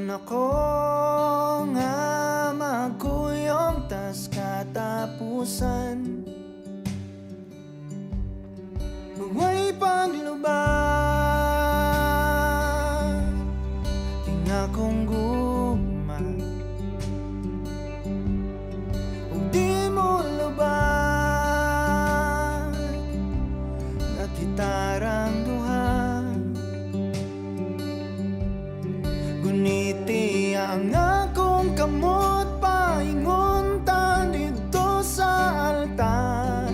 Nako nga magkuyong tas katapusan, huwag paglubag, tinga kong gugma. Kung di mo lubag na gitarang duha, guniti ang akong kamot, paingon ta dito sa altar.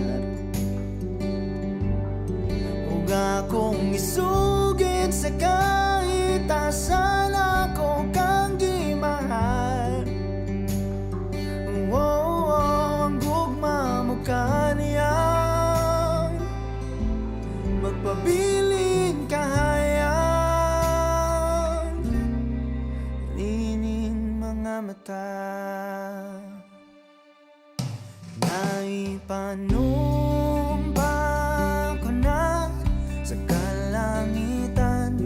Huwag akong isugid sa kahitasan, ako kang gimahal. Ang gugma mo kaniya, magpabiling kahayag, lining mga mata. Naipanumpa ko na sa kalangitan,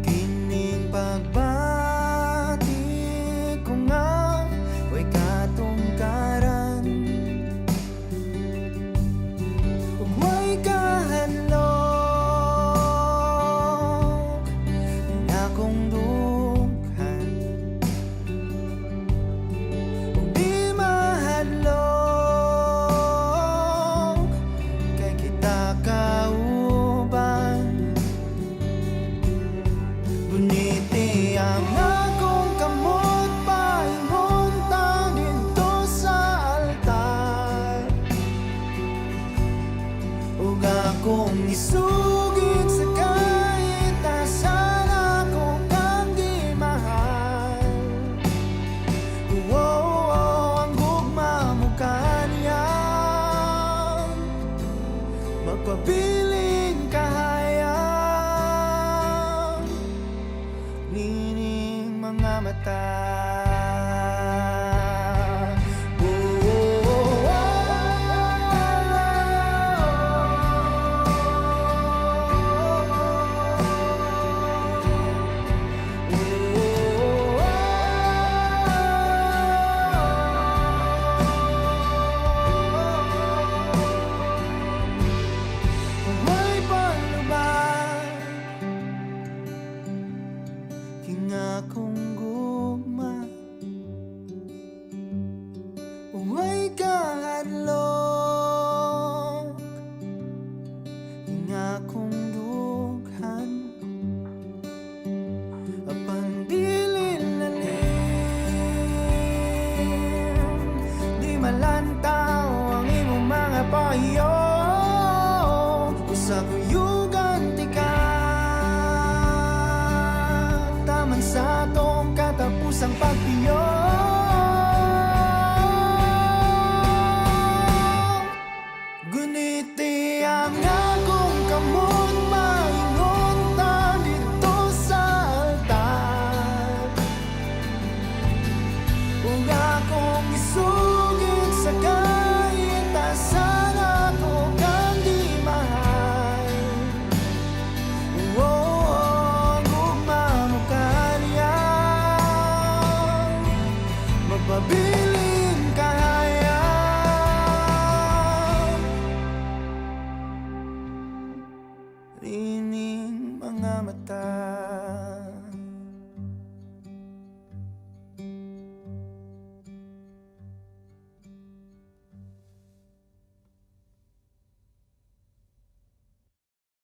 kining pagbati ko nga way katungkaran. Ug way kahadlok na akong dughan, ug di mahadlok kay kita kauban. Guniti ang akong kamot, paingon ta dito sa altar. Huwag akong isugid sa kahitasan, ako kang gimahal. Ang gugma mo kaniya, magpabiling kahayag, lining mga mata. Huwag palubag, tinga kong gugma. Huwag kahadlok, tinga kong dughan. Apan dili lalim, di malantaw ang imong mga pahiyo. Sa kuyugan tika, taman sa atong katapusang pagpiyo.